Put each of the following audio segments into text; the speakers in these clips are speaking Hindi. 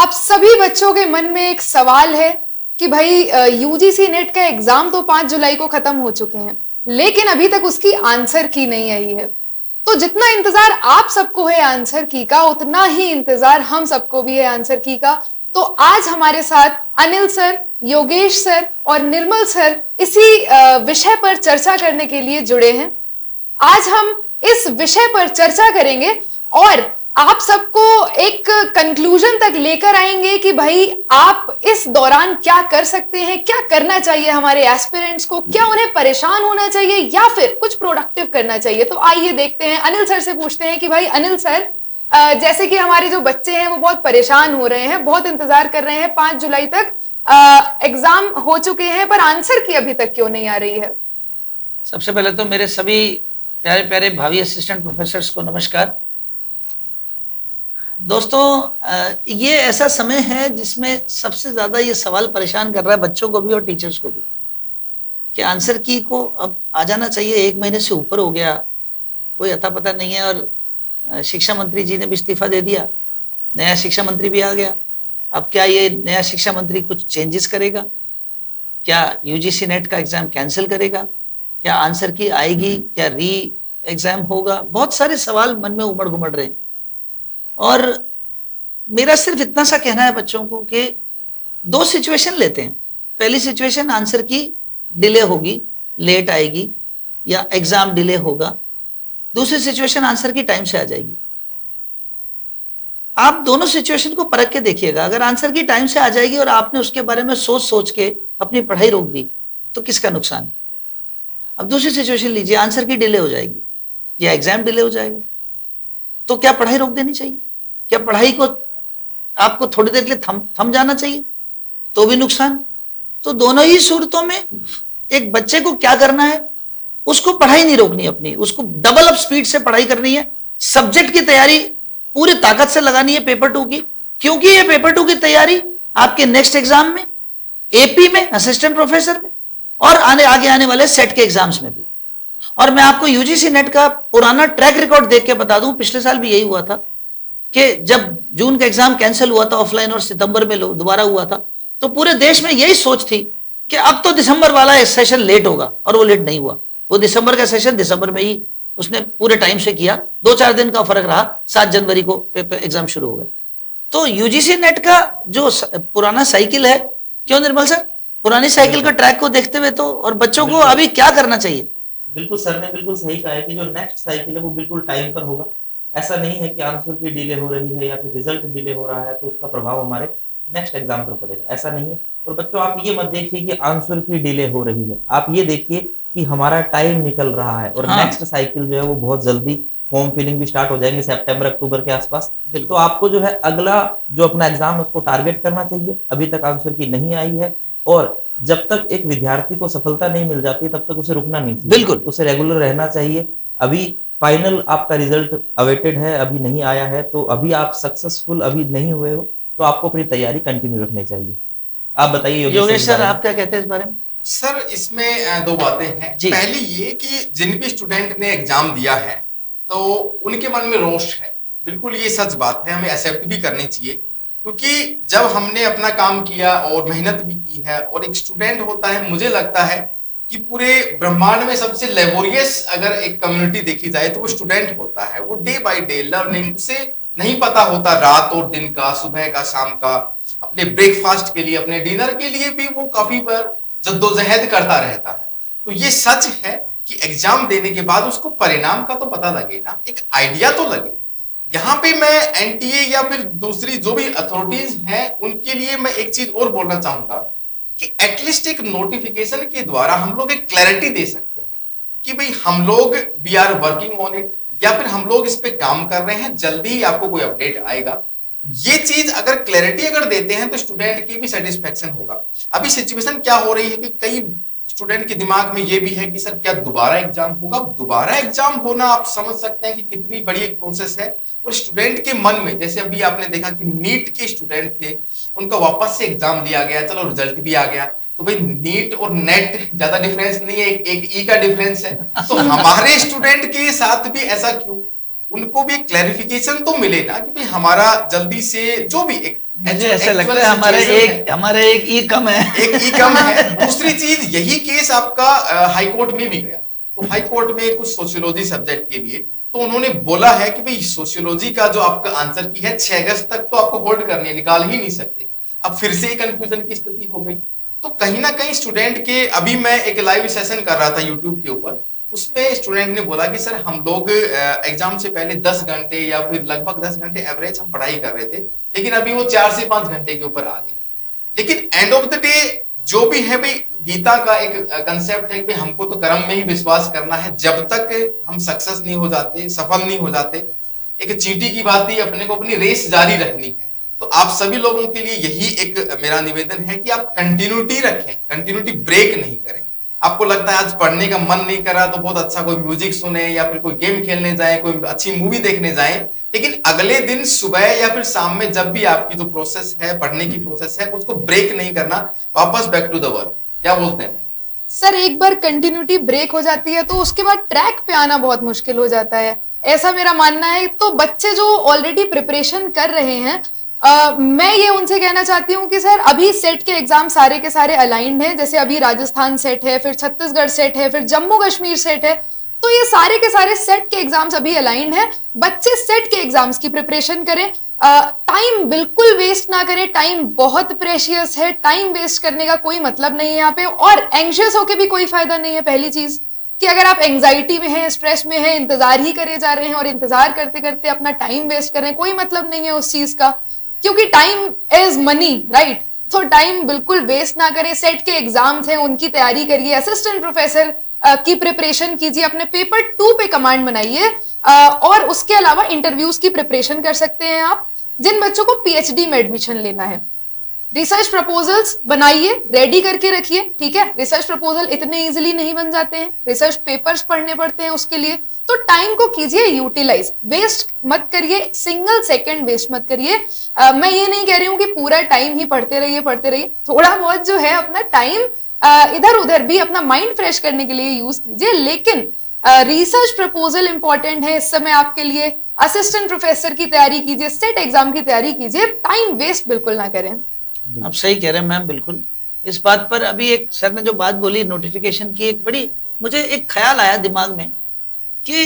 आप सभी बच्चों के मन में एक सवाल है कि भाई यूजीसी नेट का एग्जाम तो 5 जुलाई को खत्म हो चुके हैं, लेकिन अभी तक उसकी आंसर की नहीं आई है। तो जितना इंतजार आप सबको है आंसर की का, उतना ही इंतजार हम सबको भी है आंसर की का। तो आज हमारे साथ अनिल सर, योगेश सर और निर्मल सर इसी विषय पर चर्चा करने के लिए जुड़े हैं। आज हम इस विषय पर चर्चा करेंगे और आप सबको एक कंक्लूजन तक लेकर आएंगे कि भाई आप इस दौरान क्या कर सकते हैं, क्या करना चाहिए हमारे एस्पिरेंट्स को, क्या उन्हें परेशान होना चाहिए या फिर कुछ प्रोडक्टिव करना चाहिए। तो आइए देखते हैं, अनिल सर से पूछते हैं कि भाई अनिल सर, जैसे कि हमारे जो बच्चे हैं वो बहुत परेशान हो रहे हैं, बहुत इंतजार कर रहे हैं, 5 जुलाई तक एग्जाम हो चुके हैं पर आंसर की अभी तक क्यों नहीं आ रही है। सबसे पहले तो मेरे सभी प्यारे प्यारे भावी असिस्टेंट प्रोफेसर्स को नमस्कार। दोस्तों, ये ऐसा समय है जिसमें सबसे ज्यादा ये सवाल परेशान कर रहा है बच्चों को भी और टीचर्स को भी कि आंसर की को अब आ जाना चाहिए। 1 महीने से ऊपर हो गया, कोई अता पता नहीं है और शिक्षा मंत्री जी ने भी इस्तीफा दे दिया, नया शिक्षा मंत्री भी आ गया। अब क्या ये नया शिक्षा मंत्री कुछ चेंजेस करेगा? क्या यूजीसी नेट का एग्जाम कैंसिल करेगा? क्या आंसर की आएगी? क्या री एग्जाम होगा? बहुत सारे सवाल मन में उमड़ घुमड़ रहे हैं और मेरा सिर्फ इतना सा कहना है बच्चों को कि 2 सिचुएशन लेते हैं। पहली सिचुएशन, आंसर की डिले होगी, लेट आएगी या एग्जाम डिले होगा। दूसरी सिचुएशन, आंसर की टाइम से आ जाएगी। आप दोनों सिचुएशन को परख के देखिएगा। अगर आंसर की टाइम से आ जाएगी और आपने उसके बारे में सोच सोच के अपनी पढ़ाई रोक दी तो किसका नुकसान? अब दूसरी सिचुएशन लीजिए, आंसर की डिले हो जाएगी या एग्जाम डिले हो जाएगा, तो क्या पढ़ाई रोक देनी चाहिए? क्या पढ़ाई को आपको थोड़ी देर के लिए थम जाना चाहिए? तो भी नुकसान। तो दोनों ही सूरतों में एक बच्चे को क्या करना है, उसको पढ़ाई नहीं रोकनी अपनी, उसको डबल अप स्पीड से पढ़ाई करनी है। सब्जेक्ट की तैयारी पूरी ताकत से लगानी है पेपर 2 की, क्योंकि ये पेपर 2 की तैयारी आपके नेक्स्ट एग्जाम में, एपी में, असिस्टेंट प्रोफेसर में और आगे आने वाले सेट के एग्जाम्स में भी। और मैं आपको यूजीसी नेट का पुराना ट्रैक रिकॉर्ड देख के बता दूं, पिछले साल भी यही हुआ था कि जब जून का एग्जाम कैंसिल हुआ था ऑफलाइन और सितंबर में दोबारा हुआ था, तो पूरे देश में यही सोच थी कि अब तो दिसंबर वाला सेशन लेट होगा, और वो लेट नहीं हुआ। वो दिसंबर का सेशन दिसंबर में ही उसने पूरे टाइम से किया, 2-4 दिन का फर्क रहा, 7 जनवरी को एग्जाम शुरू हो गए। तो यूजीसी नेट का जो पुराना साइकिल है, क्यों निर्मल सर, पुरानी साइकिल का ट्रैक को देखते हुए तो और बच्चों को अभी क्या करना चाहिए? बिल्कुल सर ने बिल्कुल सही कहा है कि जो नेक्स्ट साइकिल है वो बिल्कुल टाइम पर होगा। ऐसा नहीं है कि आंसर की डिले हो रही है या फिर रिजल्ट डिले हो रहा है तो उसका प्रभाव हमारे नेक्स्ट एग्जाम पर पड़ेगा, ऐसा नहीं है। और बच्चों, आप ये मत देखिए कि आंसर की डिले हो रही है, आप ये देखिए कि हमारा टाइम निकल रहा है और नेक्स्ट साइकिल जो है वो बहुत जल्दी, फॉर्म फिलिंग भी स्टार्ट हो जाएंगे सितंबर अक्टूबर के आसपास। तो आपको जो है अगला जो अपना एग्जाम है उसको टारगेट करना चाहिए। अभी तक आंसर की नहीं आई है और जब तक एक विद्यार्थी को सफलता नहीं मिल जाती तब तक उसे रुकना नहीं चाहिए, बिल्कुल उसे रेगुलर रहना चाहिए। अभी फाइनल आपका रिजल्ट अवेटेड है, अभी नहीं आया है, तो अभी आप सक्सेसफुल अभी नहीं हुए हो तो आपको अपनी तैयारी कंटिन्यू रखनी चाहिए। आप बताइए योगेश सर, आप क्या कहते हैं इस बारे में? सर, इसमें 2 बातें हैं। पहली ये कि जिन भी स्टूडेंट ने एग्जाम दिया है तो उनके मन में रोष है, बिल्कुल ये सच बात है, हमें एक्सेप्ट भी करनी चाहिए, क्योंकि जब हमने अपना काम किया और मेहनत भी की है और एक स्टूडेंट होता है, मुझे लगता है कि पूरे ब्रह्मांड में सबसे लेबोरियस अगर एक कम्युनिटी देखी जाए तो वो स्टूडेंट होता है। वो डे बाय डे लर्निंग, उसे नहीं पता होता रात और दिन का, सुबह का, शाम का, अपने ब्रेकफास्ट के लिए, अपने डिनर के लिए भी वो काफी बार जद्दोजहद करता रहता है। तो ये सच है कि एग्जाम देने के बाद उसको परिणाम का तो पता लगे ना, एक आइडिया तो लगे। यहाँ पे मैं एनटीए या फिर दूसरी जो भी अथॉरिटीज हैं उनके लिए मैं एक चीज और बोलना चाहूंगा कि एटलीस्ट एक नोटिफिकेशन के द्वारा हम लोग एक क्लैरिटी दे सकते हैं कि भाई हम लोग we are working on it, या फिर हम लोग इस पे काम कर रहे हैं, जल्दी ही आपको कोई अपडेट आएगा। ये चीज अगर क्लैरिटी अगर देते हैं तो स्टूडेंट की भी सेटिस्फेक्शन होगा। अभी सिचुएशन क्या हो रही है कि कई स्टूडेंट के दिमाग में ये भी है कि सर क्या दोबारा एग्जाम होगा? दोबारा एग्जाम होना आप समझ सकते हैं कि कितनी बड़ी एक प्रोसेस है। और स्टूडेंट के मन में, जैसे अभी आपने देखा कि नीट के स्टूडेंट थे, उनका वापस से एग्जाम लिया गया, चलो रिजल्ट भी आ गया, तो भाई नीट और नेट ज्यादा डिफरेंस नहीं है, एक ई का डिफरेंस है। तो हमारे स्टूडेंट के साथ भी ऐसा क्यों? उनको भी क्लैरिफिकेशन तो मिले ना कि भाई हमारा जल्दी से जो भी एक मुझे ऐसा लगता है हमारे एक ई कम है। एक ई कम है। दूसरी चीज, यही केस आपका हाई कोर्ट में भी गया। तो हाई कोर्ट में कुछ सोशियोलॉजी सब्जेक्ट के लिए तो उन्होंने बोला है कि भाई सोशियोलॉजी का जो आपका आंसर की है 6 अगस्त तक तो आपको होल्ड करनी है, निकाल ही नहीं सकते। अब फिर से कंफ्यूजन की स्थिति हो गई। तो कहीं ना कहीं स्टूडेंट के, अभी मैं एक लाइव सेशन कर रहा था यूट्यूब के ऊपर, उसमें स्टूडेंट ने बोला कि सर हम लोग एग्जाम से पहले 10 घंटे या फिर लगभग 10 घंटे एवरेज हम पढ़ाई कर रहे थे, लेकिन अभी वो 4 से 5 घंटे के ऊपर आ गई। लेकिन एंड ऑफ द डे जो भी है भाई, गीता का एक कंसेप्ट है कि हमको तो कर्म में ही विश्वास करना है। जब तक हम सक्सेस नहीं हो जाते, सफल नहीं हो जाते, एक चींटी की बात ही अपने को अपनी रेस जारी रखनी है। तो आप सभी लोगों के लिए यही एक मेरा निवेदन है कि आप कंटिन्यूटी रखें, कंटिन्यूटी ब्रेक नहीं करें। आपको लगता है आज पढ़ने का मन नहीं कर रहा तो बहुत अच्छा कोई म्यूजिक सुने या फिर कोई गेम खेलने जाए, कोई अच्छी मूवी देखने जाए, लेकिन अगले दिन सुबह या फिर शाम में जब भी आपकी जो प्रोसेस है, पढ़ने की प्रोसेस है, उसको ब्रेक नहीं करना, वापस बैक टू द वर्क। क्या बोलते हैं सर? एक बार कंटिन्यूटी ब्रेक हो जाती है तो उसके बाद ट्रैक पे आना बहुत मुश्किल हो जाता है, ऐसा मेरा मानना है। तो बच्चे जो ऑलरेडी प्रिपरेशन कर रहे हैं, मैं ये उनसे कहना चाहती हूँ कि सर अभी सेट के एग्जाम सारे के सारे अलाइंड हैं। जैसे अभी राजस्थान सेट है, फिर छत्तीसगढ़ सेट है, फिर जम्मू कश्मीर सेट है, तो ये सारे के सारे सेट के एग्जाम्स अभी अलाइंड है। बच्चे सेट के एग्जाम्स की प्रिपरेशन करें, टाइम बिल्कुल वेस्ट ना करें। टाइम बहुत प्रेशियस है, टाइम वेस्ट करने का कोई मतलब नहीं है यहाँ पे, और एंग्शियस होके भी कोई फायदा नहीं है। पहली चीज कि अगर आप एंग्जाइटी में हैं, स्ट्रेस में हैं, इंतजार ही करे जा रहे हैं और इंतजार करते करते अपना टाइम वेस्ट कर रहे हैं, कोई मतलब नहीं है उस चीज का, क्योंकि टाइम इज मनी, राइट? तो टाइम बिल्कुल वेस्ट ना करें। सेट के एग्जाम्स हैं, उनकी तैयारी करिए, असिस्टेंट प्रोफेसर की प्रिपरेशन कीजिए, अपने पेपर 2 पे कमांड बनाइए, और उसके अलावा इंटरव्यूज की प्रिपरेशन कर सकते हैं आप। जिन बच्चों को पीएचडी में एडमिशन लेना है, रिसर्च प्रपोजल्स बनाइए, रेडी करके रखिए, ठीक है? रिसर्च प्रपोजल इतने इजीली नहीं बन जाते हैं, रिसर्च पेपर्स पढ़ने पड़ते हैं उसके लिए। तो टाइम को कीजिए यूटिलाइज, वेस्ट मत करिए, सिंगल सेकंड वेस्ट मत करिए। मैं ये नहीं कह रही हूं कि पूरा टाइम ही पढ़ते रहिए, थोड़ा बहुत जो है अपना टाइम इधर उधर भी अपना माइंड फ्रेश करने के लिए यूज कीजिए। लेकिन रिसर्च प्रपोजल इंपॉर्टेंट है इस समय आपके लिए। असिस्टेंट प्रोफेसर की तैयारी कीजिए, सेट एग्जाम की तैयारी कीजिए, टाइम वेस्ट बिल्कुल ना करें। आप सही कह रहे हैं मैम, बिल्कुल। इस बात पर अभी एक सर ने जो बात बोली नोटिफिकेशन की, एक बड़ी मुझे एक ख्याल आया दिमाग में कि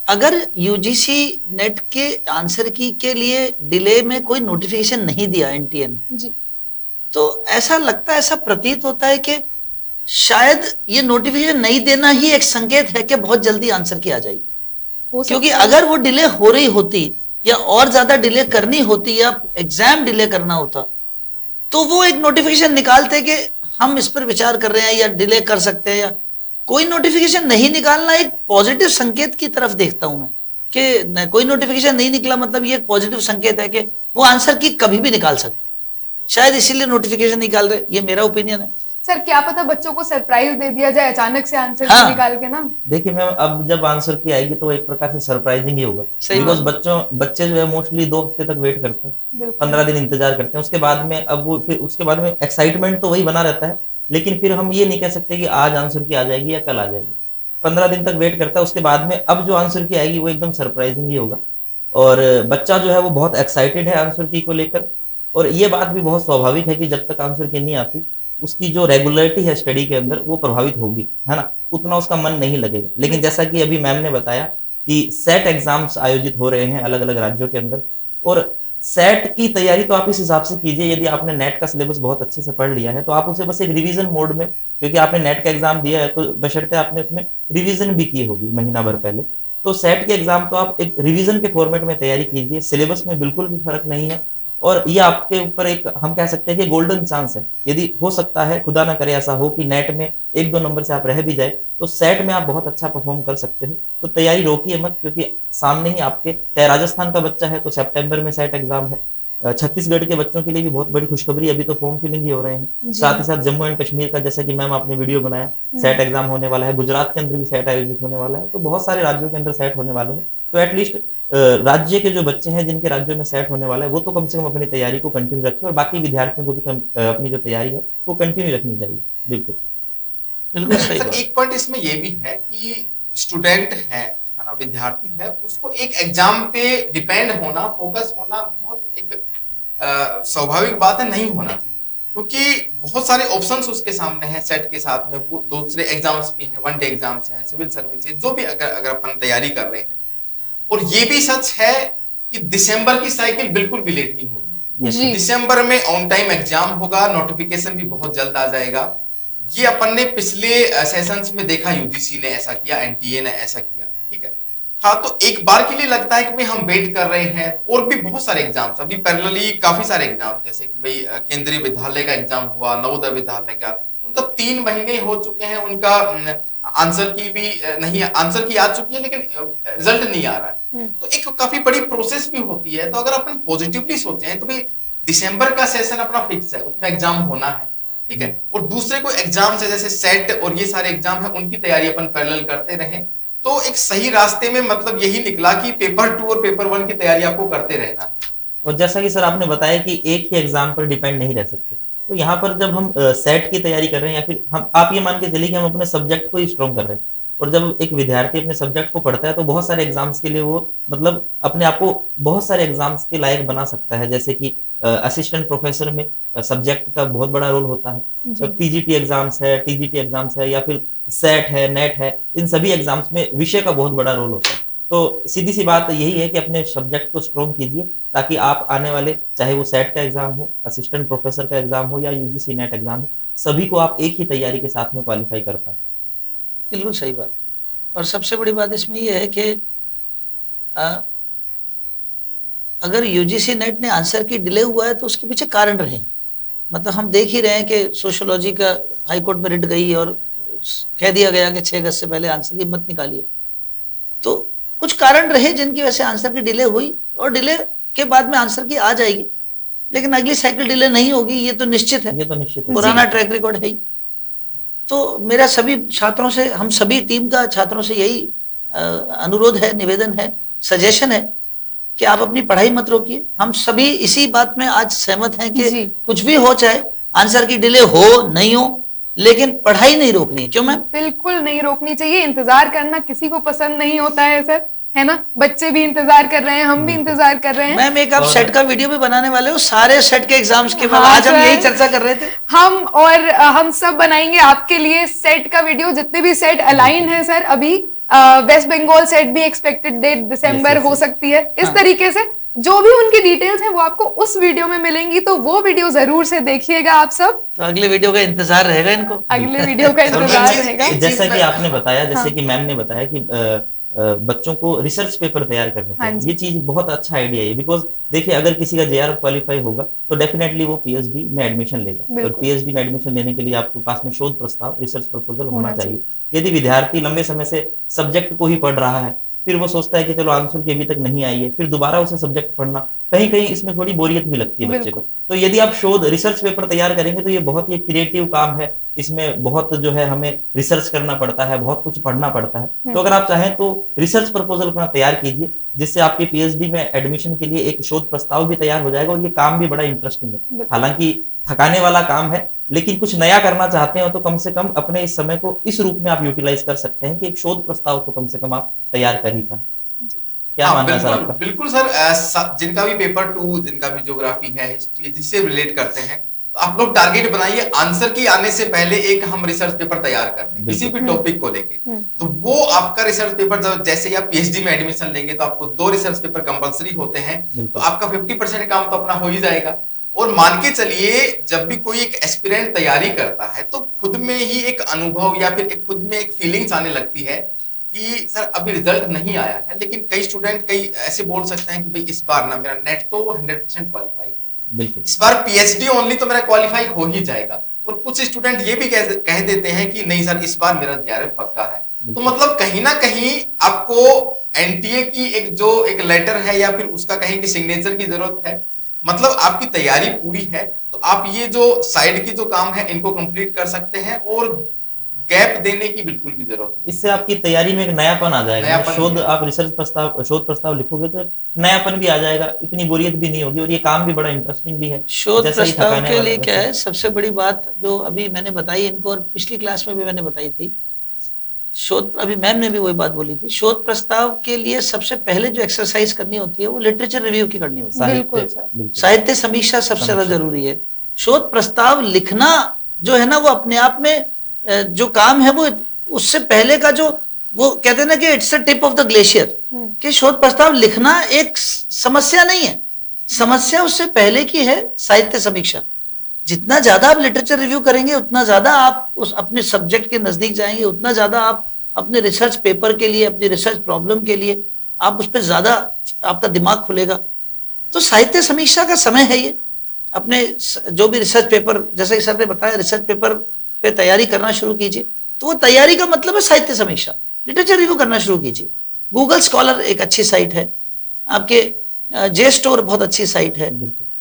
अगर यूजीसी नेट के आंसर की के लिए डिले में कोई नोटिफिकेशन नहीं दिया एनटीए ने जी, तो ऐसा लगता है, ऐसा प्रतीत होता है कि शायद ये नोटिफिकेशन नहीं देना ही एक संकेत है कि बहुत जल्दी आंसर की आ जाएगी। क्योंकि अगर वो डिले हो रही होती या और ज्यादा डिले करनी होती या एग्जाम डिले करना होता तो वो एक नोटिफिकेशन निकालते कि हम इस पर विचार कर रहे हैं या डिले कर सकते हैं। या कोई नोटिफिकेशन नहीं निकालना एक पॉजिटिव संकेत की तरफ देखता हूं मैं, कि कोई नोटिफिकेशन नहीं निकला मतलब ये एक पॉजिटिव संकेत है कि वो आंसर की कभी भी निकाल सकते, शायद इसीलिए नोटिफिकेशन निकाल रहे। ये मेरा ओपिनियन है सर। क्या पता बच्चों को सरप्राइज दे दिया जाए अचानक से आंसर निकाल के ना। देखिए मैम, अब जब आंसर की आएगी तो एक प्रकार से सरप्राइजिंग ही होगा, बिकॉज बच्चे जो है मोस्टली 2 हफ्ते तक वेट करते हैं, 15 दिन इंतजार करते हैं। उसके बाद में अब वो फिर उसके बाद में एक्साइटमेंट तो वही बना रहता है, लेकिन फिर हम ये नहीं कह सकते कि आज आंसर की आ जाएगी या कल आ जाएगी। 15 दिन तक वेट करता है, उसके बाद में अब जो आंसर की आएगी वो एकदम सरप्राइजिंग ही होगा। और बच्चा जो है वो बहुत एक्साइटेड है आंसर की को लेकर, और ये बात भी बहुत स्वाभाविक है कि जब तक आंसर की नहीं आती उसकी जो रेगुलरिटी है स्टडी के अंदर वो प्रभावित होगी, है ना, उतना उसका मन नहीं लगेगा। लेकिन जैसा कि अभी मैम ने बताया कि सेट एग्जाम्स आयोजित हो रहे हैं अलग अलग राज्यों के अंदर, और सेट की तैयारी तो आप इस हिसाब से कीजिए, यदि आपने नेट का सिलेबस बहुत अच्छे से पढ़ लिया है तो आप उसे बस एक रिवीजन मोड में, क्योंकि आपने नेट का एग्जाम दिया है तो बशर्ते आपने उसमें रिवीजन भी की होगी महीना भर पहले, तो सेट के एग्जाम तो आप एक रिवीजन के फॉर्मेट में तैयारी कीजिए। सिलेबस में बिल्कुल भी फर्क नहीं है, और ये आपके ऊपर एक हम कह सकते हैं कि गोल्डन चांस है। यदि हो सकता है, खुदा ना करे ऐसा हो कि नेट में 1-2 नंबर से आप रह भी जाए तो सेट में आप बहुत अच्छा परफॉर्म कर सकते हो। तो तैयारी रोकिए मत, क्योंकि सामने ही आपके, चाहे राजस्थान का बच्चा है तो सितंबर में सेट एग्जाम है, छत्तीसगढ़ के बच्चों के लिए भी बहुत बड़ी खुशखबरी, अभी तो फॉर्म फिलिंग ही हो रहे हैं। साथ ही साथ जम्मू एंड कश्मीर का, जैसे कि मैम आपने वीडियो बनाया, सेट एग्जाम होने वाला है, गुजरात के अंदर भी सेट आयोजित होने वाला है, तो बहुत सारे राज्यों के अंदर सेट होने वाले हैं। तो एटलीस्ट राज्य के जो बच्चे हैं जिनके राज्यों में सेट होने वाला है वो तो कम से कम अपनी तैयारी को कंटिन्यू रखें, और बाकी विद्यार्थियों को भी अपनी जो तैयारी है वो कंटिन्यू रखनी चाहिए। बिल्कुल बिल्कुल सही। एक पॉइंट इसमें ये भी है कि स्टूडेंट है ना, विद्यार्थी है, उसको एक एग्जाम पे डिपेंड होना, फोकस होना बहुत एक स्वाभाविक बात है, नहीं होना चाहिए, क्योंकि बहुत सारे ऑप्शंस उसके सामने हैं सेट के साथ में, वो दूसरे एग्जाम्स भी हैं, वन डे एग्जाम्स हैं, सिविल सर्विसेज, जो भी अगर अपन तैयारी कर रहे हैं। और ये भी सच है कि दिसंबर की साइकिल बिल्कुल भी लेट नहीं होगी। दिसंबर में ऑन टाइम एग्जाम होगा, नोटिफिकेशन भी बहुत जल्द आ जाएगा। ये अपन ने पिछले सेशंस में देखा, यूजीसी ने ऐसा किया, एनटीए ने ऐसा किया, ठीक है। हाँ, तो एक बार के लिए लगता है कि भाई हम वेट कर रहे हैं, और भी बहुत सारे एग्जाम्स अभी पैरेलली, काफी सारे एग्जाम्स, जैसे कि भाई केंद्रीय विद्यालय का एग्जाम हुआ, नवोदय विद्यालय का, उनका 3 महीने हो चुके हैं, उनका आंसर की भी नहीं, आंसर की आ चुकी है लेकिन रिजल्ट नहीं आ रहा है। तो एक काफी बड़ी प्रोसेस भी होती है। तो अगर अपन पॉजिटिवली सोचें तो भाई दिसंबर का सेशन अपना फिक्स है, उसमें एग्जाम होना है, ठीक है। और दूसरे कोई एग्जाम्स है जैसे सेट और ये सारे एग्जाम है, उनकी तैयारी अपन पैरेलल करते रहें, तो एक सही रास्ते में मतलब यही निकला कि पेपर 2 और पेपर 1 की तैयारी आपको करते रहना है। और जैसा कि सर आपने बताया कि एक ही एग्जाम पर डिपेंड नहीं रह सकते, तो यहाँ पर जब हम सेट की तैयारी कर रहे हैं, या फिर हम, आप ये मान के चलिए कि हम अपने सब्जेक्ट को ही स्ट्रॉन्ग कर रहे हैं, और जब एक विद्यार्थी अपने सब्जेक्ट को पढ़ता है तो बहुत सारे एग्जाम्स के लिए वो मतलब अपने आप को बहुत सारे एग्जाम्स के लायक बना सकता है। जैसे कि असिस्टेंट प्रोफेसर में सब्जेक्ट का बहुत बड़ा रोल होता है, पीजीटी एग्जाम्स है, टीजीटी एग्जाम्स है, या फिर सेट है, नेट है, इन सभी एग्जाम्स में विषय का बहुत बड़ा रोल होता है। तो सीधी सी बात यही है कि अपने सब्जेक्ट को स्ट्रॉन्ग कीजिए, ताकि आप आने वाले, चाहे वो सेट का एग्जाम हो, असिस्टेंट प्रोफेसर का एग्जाम हो, या यूजीसी नेट एग्जाम हो, सभी को आप एक ही तैयारी के साथ में क्वालिफाई कर पाए। बिल्कुल सही बात। और सबसे बड़ी बात इसमें यह है कि अगर यूजीसी नेट ने आंसर की डिले हुआ है तो उसके पीछे कारण रहे। मतलब हम देख ही रहे हैं कि सोशियोलॉजी का हाई कोर्ट में रिट गई और कह दिया गया कि 6 अगस्त से पहले आंसर की मत निकालिए। तो कुछ कारण रहे जिनकी वजह से आंसर की डिले हुई, और डिले के बाद में आंसर की आ जाएगी, लेकिन अगली साइकिल डिले नहीं होगी, ये तो निश्चित है, ये तो निश्चित है, पुराना ट्रैक रिकॉर्ड है ही। तो मेरा सभी छात्रों से, हम सभी टीम का छात्रों से यही अनुरोध है, निवेदन है, सजेशन है कि आप अपनी पढ़ाई मत रोकिए। हम सभी इसी बात में आज सहमत हैं कि कुछ भी हो, चाहे आंसर की डिले हो नहीं हो, लेकिन पढ़ाई नहीं रोकनी है। क्यों मैम? बिल्कुल नहीं रोकनी चाहिए। इंतजार करना किसी को पसंद नहीं होता है सर, है ना। बच्चे भी इंतजार कर रहे हैं, हम भी इंतजार कर रहे हैं। मैम, एक आप सेट का वीडियो भी बनाने वाले हो, सारे सेट के एग्जाम्स के। हाँ, आज हम यही चर्चा कर रहे थे। हम सब बनाएंगे आपके लिए सेट का वीडियो, जितने भी सेट अलाइन है सर। अभी वेस्ट बंगाल सेट भी एक्सपेक्टेड डेट दिसंबर हो सकती है। इस तरीके से जो भी उनकी डिटेल्स हैं वो आपको उस वीडियो में मिलेंगी, तो वो वीडियो जरूर से देखिएगा आप सब। तो अगले वीडियो का इंतजार रहेगा इनको, अगले वीडियो का इंतजार रहेगा। जैसा कि आपने बताया, जैसे कि मैम ने बताया कि बच्चों को रिसर्च पेपर तैयार करने चाहिए। ये चीज बहुत अच्छा आइडिया है, बिकॉज देखिए अगर किसी का जेआरएफ क्वालिफाई होगा तो डेफिनेटली वो पीएचडी में एडमिशन लेगा, और पीएचडी में एडमिशन लेने के लिए आपको पास में शोध प्रस्ताव, रिसर्च प्रपोजल होना चाहिए। यदि विद्यार्थी लंबे समय से सब्जेक्ट को ही पढ़ रहा है, फिर वो सोचता है कि चलो आंसर की अभी तक नहीं आई है, फिर दोबारा उसे सब्जेक्ट पढ़ना, कहीं कहीं इसमें थोड़ी बोरियत भी लगती है बच्चे को। तो यदि आप शोध रिसर्च पेपर तैयार करेंगे तो ये बहुत ही क्रिएटिव काम है, इसमें बहुत जो है हमें रिसर्च करना पड़ता है, बहुत कुछ पढ़ना पड़ता है। तो अगर आप चाहें तो रिसर्च प्रपोजल अपना तैयार कीजिए, जिससे आपके पीएचडी में एडमिशन के लिए एक शोध प्रस्ताव भी तैयार हो जाएगा। और ये काम भी बड़ा इंटरेस्टिंग है, हालांकि थकाने वाला काम है, लेकिन कुछ नया करना चाहते हो तो कम से कम अपने इस समय को इस रूप में आप यूटिलाइज कर सकते हैं कि एक शोध प्रस्ताव तो कम से कम आप तैयार कर ही पाए। क्या मानना है सर आपका? बिल्कुल सर, जिनका भी पेपर 2, जिनका भी ज्योग्राफी है, हिस्ट्री, जिससे रिलेट करते हैं, तो आप लोग टारगेट बनाइए आंसर की आने से पहले एक हम रिसर्च पेपर तैयार कर दें किसी भी टॉपिक को लेके। तो वो आपका रिसर्च पेपर, जब जैसे ही आप पीएचडी में एडमिशन लेंगे तो आपको 2 रिसर्च पेपर कंपलसरी होते हैं, तो आपका 50% काम तो अपना हो ही जाएगा। और मान के चलिए जब भी कोई एक एस्पिरेंट तैयारी करता है तो खुद में ही एक अनुभव या फिर एक खुद में एक फीलिंग्स आने लगती है कि सर अभी रिजल्ट नहीं आया है, लेकिन कई स्टूडेंट कई ऐसे बोल सकते हैं कि भाई इस बार ना मेरा नेट तो 100% क्वालिफाई है, इस बार पीएचडी ओनली तो मेरा क्वालिफाई हो ही जाएगा। और कुछ स्टूडेंट ये भी कह देते हैं कि नहीं सर इस बार मेरा जेआरएफ पक्का है। तो मतलब कहीं ना कहीं आपको एनटीए की एक लेटर है या फिर उसका कहीं की सिग्नेचर की जरूरत है। मतलब आपकी तैयारी पूरी है तो आप ये जो साइड की जो काम है इनको कंप्लीट कर सकते हैं, और गैप देने की बिल्कुल भी जरूरत नहीं। इससे आपकी तैयारी में एक नयापन आ जाएगा। शोध आप रिसर्च प्रस्ताव, शोध प्रस्ताव लिखोगे तो एक नयापन भी आ जाएगा, इतनी बोरियत भी नहीं होगी, और ये काम भी बड़ा इंटरेस्टिंग भी है। शोध प्रस्ताव के लिए क्या है सबसे बड़ी बात जो अभी मैंने बताई इनको, और पिछली क्लास में भी मैंने बताई थी शोध, अभी मैम ने भी वही बात बोली थी, शोध प्रस्ताव के लिए सबसे पहले जो एक्सरसाइज करनी होती है वो लिटरेचर रिव्यू की करनी होती है। बिल्कुल सर। साहित्य समीक्षा सबसे ज्यादा जरूरी है। शोध प्रस्ताव लिखना जो है ना, वो अपने आप में जो काम है वो उससे पहले का जो, वो कहते हैं ना कि it's a tip of the glacier, कि शोध प्रस्ताव लिखना एक समस्या नहीं है, समस्या उससे पहले की है साहित्य समीक्षा। जितना ज्यादा आप लिटरेचर रिव्यू करेंगे उतना ज्यादा आप उस अपने सब्जेक्ट के नजदीक जाएंगे, उतना ज्यादा आप अपने रिसर्च पेपर के लिए, अपनी रिसर्च प्रॉब्लम के लिए आप उस पर ज्यादा आपका दिमाग खुलेगा। तो साहित्य समीक्षा का समय है ये। अपने जो भी रिसर्च पेपर, जैसे कि सर ने बताया, रिसर्च पेपर पे तैयारी करना शुरू कीजिए। तो वो तैयारी का मतलब है साहित्य समीक्षा। लिटरेचर रिव्यू करना शुरू कीजिए। गूगल स्कॉलर एक अच्छी साइट है, आपके जे स्टोर बहुत अच्छी साइट है,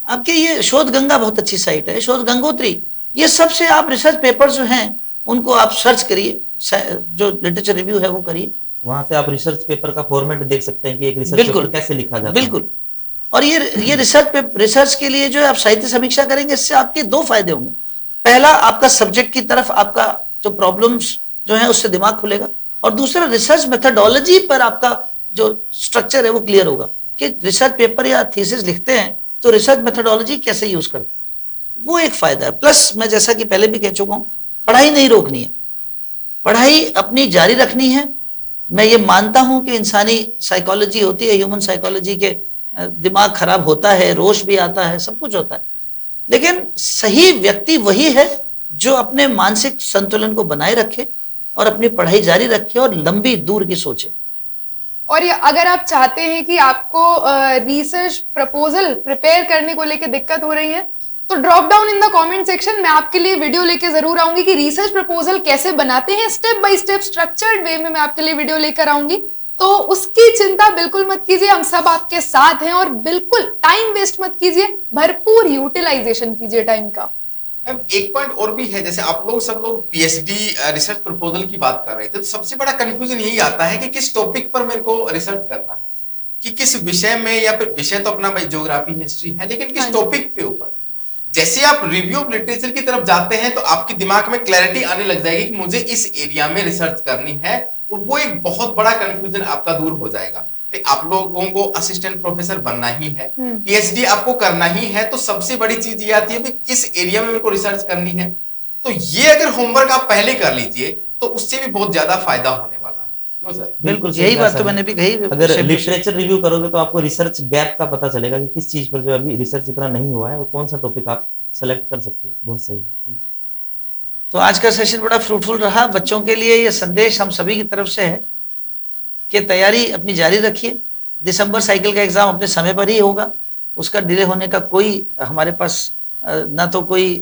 आपके ये शोध गंगा बहुत अच्छी साइट है, शोध गंगोत्री, ये सबसे आप रिसर्च पेपर जो हैं उनको आप सर्च करिए, जो लिटरेचर रिव्यू है वो करिए। वहां से आप रिसर्च पेपर का फॉर्मेट देख सकते हैं कि एक रिसर्च पेपर कैसे लिखा जाता है। बिल्कुल। और ये रिसर्च के लिए जो आप साहित्य समीक्षा करेंगे, इससे आपके दो फायदे होंगे। पहला, आपका सब्जेक्ट की तरफ आपका जो प्रॉब्लम्स जो है उससे दिमाग खुलेगा, और दूसरा रिसर्च मेथोडोलॉजी पर आपका जो स्ट्रक्चर है वो क्लियर होगा कि रिसर्च पेपर या थीसिस लिखते हैं तो रिसर्च मेथोडोलॉजी कैसे यूज करते हैं। वो एक फायदा है। प्लस मैं जैसा कि पहले भी कह चुका हूं, पढ़ाई नहीं रोकनी है, पढ़ाई अपनी जारी रखनी है। मैं ये मानता हूं कि इंसानी साइकोलॉजी होती है, ह्यूमन साइकोलॉजी के दिमाग खराब होता है, रोष भी आता है, सब कुछ होता है, लेकिन सही व्यक्ति वही है जो अपने मानसिक संतुलन को बनाए रखे और अपनी पढ़ाई जारी रखे और लंबी दूर की सोचे। और ये अगर आप चाहते हैं कि आपको रिसर्च प्रपोजल प्रिपेयर करने को लेकर दिक्कत हो रही है, तो drop down in the comment section, मैं आपके लिए वीडियो लेके जरूर आऊंगी कि रिसर्च प्रपोजल कैसे बनाते हैं, step by step structured way में मैं आपके लिए वीडियो लेकर आऊंगी। तो उसकी चिंता बिल्कुल मत कीजिए, हम सब आपके साथ हैं, और बिल्कुल टाइम वेस्ट मत कीजिए, भरपूर यूटिलाइजेशन कीजिए टाइम का। मैम एक पॉइंट और भी है, जैसे आप लोग सब लोग पीएचडी रिसर्च प्रपोजल की बात कर रहे थे, तो सबसे बड़ा कंफ्यूजन यही आता है कि किस टॉपिक पर मेरे को रिसर्च करना है, कि किस विषय में, या फिर विषय तो अपना ज्योग्राफी हिस्ट्री है, लेकिन किस टॉपिक पे ऊपर। जैसे आप रिव्यू ऑफ लिटरेचर की तरफ जाते हैं तो आपके दिमाग में क्लैरिटी आने लग जाएगी कि मुझे इस एरिया में रिसर्च करनी है, और वो एक बहुत बड़ा कंफ्यूजन आपका दूर हो जाएगा। आप लोगों को असिस्टेंट प्रोफेसर बनना ही है, पीएचडी आपको करना ही है, तो सबसे बड़ी चीज ये आती है कि किस एरिया में मेरे को रिसर्च करनी है। तो ये अगर होमवर्क आप पहले कर लीजिए तो उससे भी बहुत ज्यादा फायदा होने वाला है। क्यों सर? बिल्कुल यही बात तो मैंने भी कही। अगर लिटरेचर रिव्यू करोगे तो आपको रिसर्च गैप का पता चलेगा कि किस चीज पर जो अभी रिसर्च इतना नहीं हुआ है और कौन सा टॉपिक आप सेलेक्ट कर सकते हो। बहुत सही। तो आज का सेशन बड़ा फ्रूटफुल रहा। बच्चों के लिए ये संदेश हम सभी की तरफ से है कि तैयारी अपनी जारी रखिए। दिसंबर साइकिल का एग्जाम अपने समय पर ही होगा, उसका डिले होने का कोई हमारे पास ना तो कोई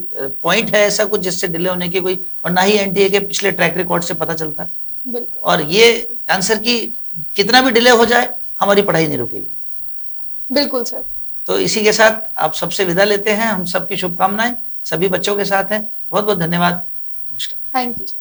पॉइंट है ऐसा कुछ जिससे डिले होने की कोई, और ना ही एनटीए के पिछले ट्रैक रिकॉर्ड से पता चलता है। और ये आंसर की कितना भी डिले हो जाए हमारी पढ़ाई नहीं रुकेगी। बिल्कुल सर। तो इसी के साथ आप सबसे विदा लेते हैं। हम सबकी शुभकामनाएं सभी बच्चों के साथ हैं। बहुत बहुत धन्यवाद। नमस्कार। Thank you sir.